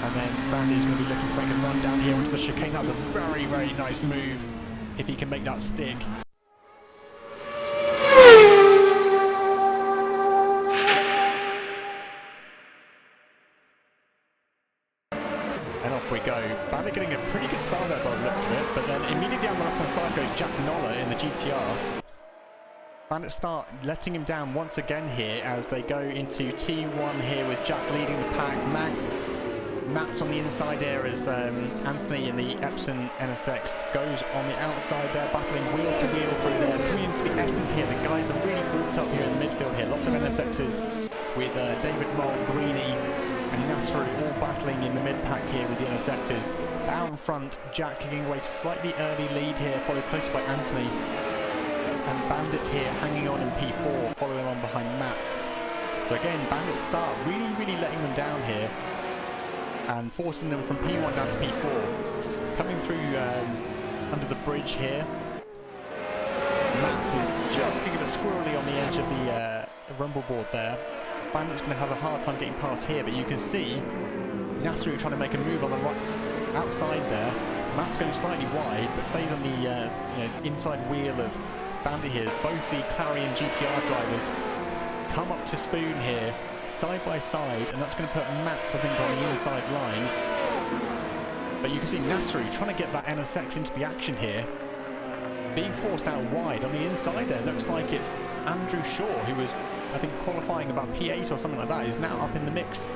And then Brandy's going to be looking to make a run down here onto the chicane. That's a very, very nice move if he can make that stick. And off we go. Bandit getting a pretty good start there by the looks of it, but then immediately on the left-hand side goes Jack Noller in the GTR. Bandit start letting him down once again here as they go into T1 here with Jack leading the pack. Matt's on the inside there as Anthony in the Epson NSX goes on the outside there, battling wheel to wheel through there. Coming into the S's here, the guys are really grouped up here in the midfield here. Lots of NSXs with David Moll, Greeny and Nasru all battling in the mid-pack here with the NSXs. Out in front, Jack kicking away to slightly early lead here, followed closely by Anthony. And Bandit here hanging on in P4, following on behind Mats. So again, Bandit start really letting them down here and forcing them from P1 down to P4. Coming through under the bridge here. Mats is just getting a bit squirrely on the edge of the rumble board there. Bandit's going to have a hard time getting past here, but you can see Nasru trying to make a move on the right outside there. Matt's going slightly wide, but stayed on the inside wheel of Bandit here as both the Clarion GTR drivers come up to spoon here, side by side, and that's going to put Mats, I think, on the inside line. But you can see Nasru trying to get that NSX into the action here, being forced out wide on the inside there. Looks like it's Andrew Shaw, who was, I think, qualifying about P8 or something like that, is now up in the mix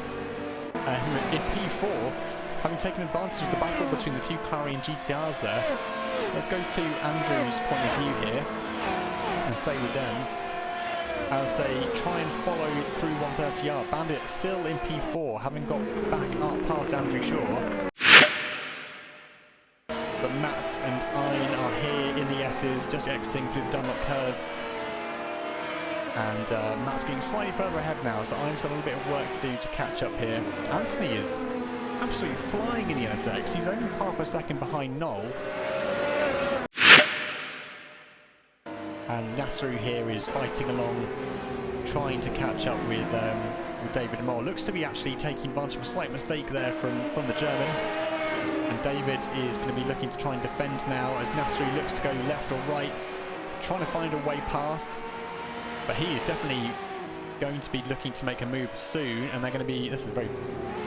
in P4, having taken advantage of the battle between the two Clarion GTRs there. Let's go to Andrew's point of view here and stay with them as they try and follow through 130R. Bandit still in P4, having got back up past Andrew Shaw. But Mats and Ein are here in the S's, just exiting through the Dunlop curve. And Matt's getting slightly further ahead now, so Ein's got a little bit of work to do to catch up here. Anthony is absolutely flying in the NSX. He's only half a second behind Noel. And Nasru here is fighting along, trying to catch up with David Moll. Looks to be actually taking advantage of a slight mistake there from the German. And David is going to be looking to try and defend now as Nasru looks to go left or right, trying to find a way past. But he is definitely going to be looking to make a move soon, and they're going to be, this is a very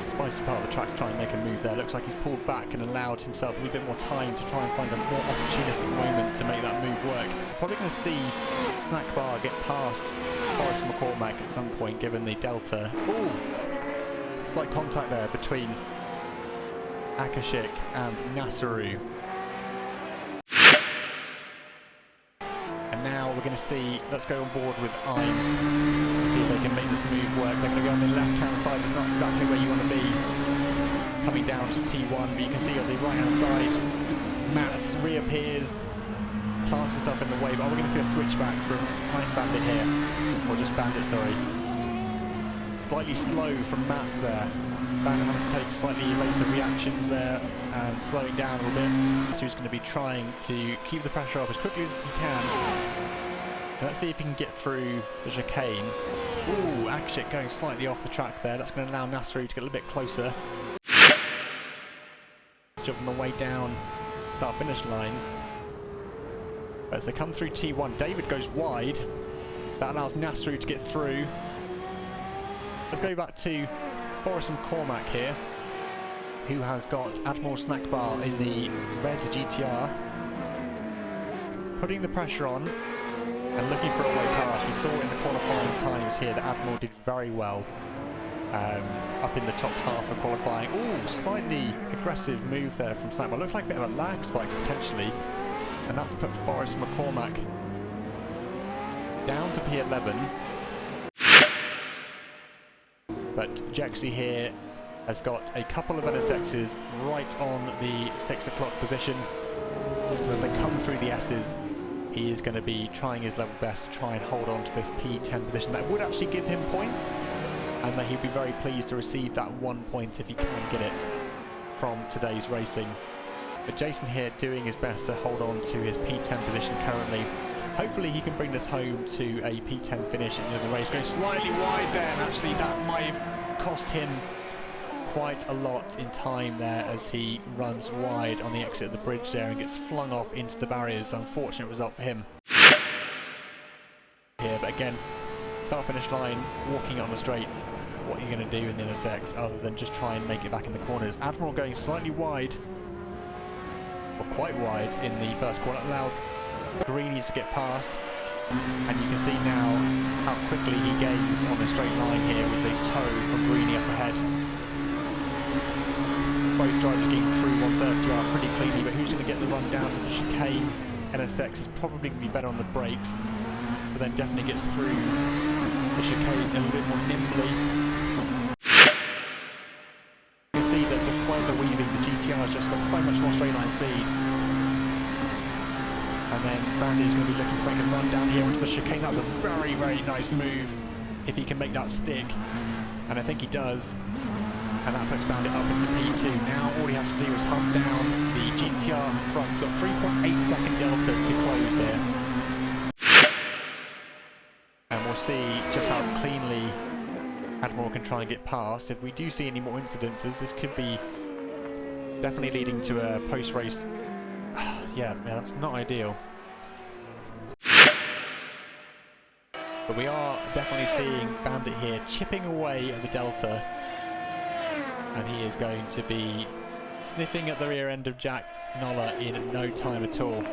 spicy part of the track to try and make a move there. Looks like he's pulled back and allowed himself a little bit more time to try and find a more opportunistic moment to make that move work. Probably going to see Snack Bar get past Forrest McCormack at some point, given the delta. Ooh! Slight contact there between Akashik and Nasru. And now we're going to see, let's go on board with Ein, see if they can make this move work. They're going to go on the left-hand side, it's not exactly where you want to be. Coming down to T1, but you can see on the right-hand side, Mats reappears, plants himself in the way, but we're going to see a switchback from Ein Bandit here, or just Bandit, sorry. Slightly slow from Mats there. Bandit having to take slightly evasive reactions there and slowing down a little bit. So he's going to be trying to keep the pressure up as quickly as he can. And let's see if he can get through the chicane. Ooh, Akshik going slightly off the track there. That's going to allow Nasru to get a little bit closer. Just on the way down, start-finish line. As they come through T1, David goes wide. That allows Nasru to get through. Let's go back to Forrest McCormack here, who has got Admiral Snack Bar in the red GTR, putting the pressure on and looking for a way past. We saw in the qualifying times here that Admiral did very well up in the top half of qualifying. Ooh, slightly aggressive move there from Snack Bar. Looks like a bit of a lag spike potentially, and that's put Forrest McCormack down to P11. But Jexley here has got a couple of NSXs right on the 6 o'clock position. As they come through the S's, he is going to be trying his level best to try and hold on to this P10 position. That would actually give him points, and that he'd be very pleased to receive that 1 point if he can get it from today's racing. But Jason here doing his best to hold on to his P10 position currently. Hopefully he can bring this home to a P10 finish at the end of the race. Going slightly wide there, and actually that might have cost him quite a lot in time there as he runs wide on the exit of the bridge there and gets flung off into the barriers. Unfortunate result for him here, but again, start-finish line, walking on the straights. What are you going to do in the NSX other than just try and make it back in the corners? Admiral going slightly wide, or quite wide in the first corner. That allows Greeny to get past, and you can see now how quickly he gains on a straight line here with the toe from Greeny up ahead. Both drivers getting through 130R pretty cleanly, but who's going to get the run down with the chicane? NSX is probably going to be better on the brakes, but then definitely gets through the chicane a little bit more nimbly. You can see that despite the weaving, the GTR has just got so much more straight line speed. And then Brandy's going to be looking to make a run down here onto the chicane. That's a very, very nice move if he can make that stick. And I think he does. And that puts Bandit up into P2. Now all he has to do is hunt down the GTR in front. He's got 3.8 second delta to close here. And we'll see just how cleanly Admiral can try and get past. If we do see any more incidences, this could be definitely leading to a post-race. Yeah, that's not ideal. But we are definitely seeing Bandit here chipping away at the delta. And he is going to be sniffing at the rear end of Jack Noller in no time at all.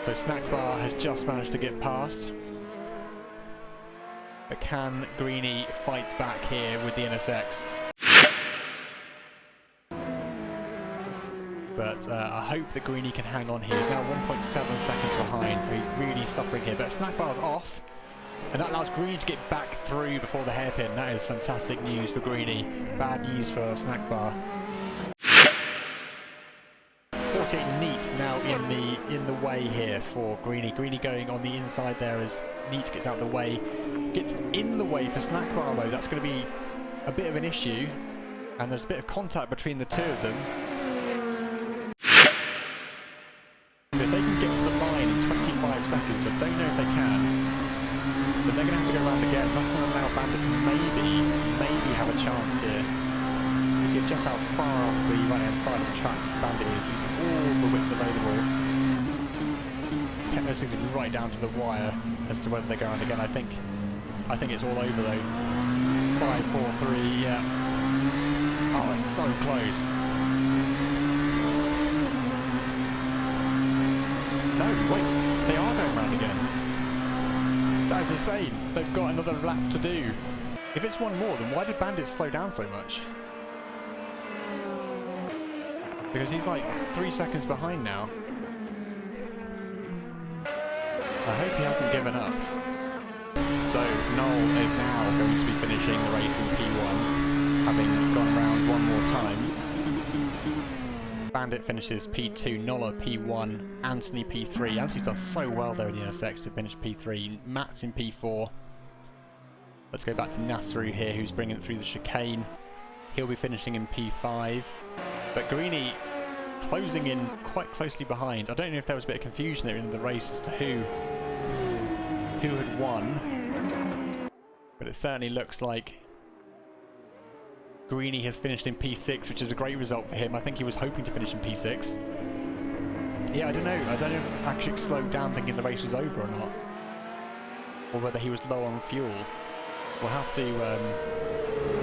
So Snack Bar has just managed to get past. But can Greeny fight back here with the NSX? But I hope that Greeny can hang on here. He's now 1.7 seconds behind, so he's really suffering here. But Snack Bar's off. And that allows Greeny to get back through before the hairpin. That is fantastic news for Greeny. Bad news for Snack Bar. 48 Neat now in the way here for Greeny. Greeny going on the inside there as Neat gets out of the way. Gets in the way for Snack Bar though. That's going to be a bit of an issue. And there's a bit of contact between the two of them. But if they can get to the line in 25 seconds, I don't know if they can. But they're going to have to go around again. That's going to allow Bandit to maybe have a chance here. You see just how far off the right-hand side of the track Bandit is, using all the width available. Technically right down to the wire as to whether they go around again. I think it's all over though. 5, 4, 3, yeah. Oh, it's so close. No, wait, they are going around again. That is insane. They've got another lap to do. If it's one more, then why did Bandit slow down so much? Because he's like 3 seconds behind now. I hope he hasn't given up. So Noel is now going to be finishing the race in P1, having gone around one more time. Bandit finishes P2, Noller P1, Anthony P3. Anthony's done so well there in the NSX to finish P3. Matt's in P4. Let's go back to Nasru here, who's bringing it through the chicane. He'll be finishing in P5. But Greeny closing in quite closely behind. I don't know if there was a bit of confusion there in the race as to who had won. But it certainly looks like Greeny has finished in P6, which is a great result for him. I think he was hoping to finish in P6. Yeah, I don't know. I don't know if Akshik slowed down thinking the race was over or not. Or whether he was low on fuel. We'll have to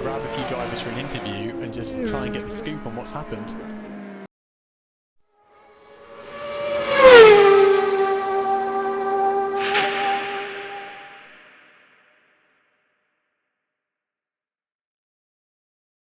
grab a few drivers for an interview and just try and get the scoop on what's happened.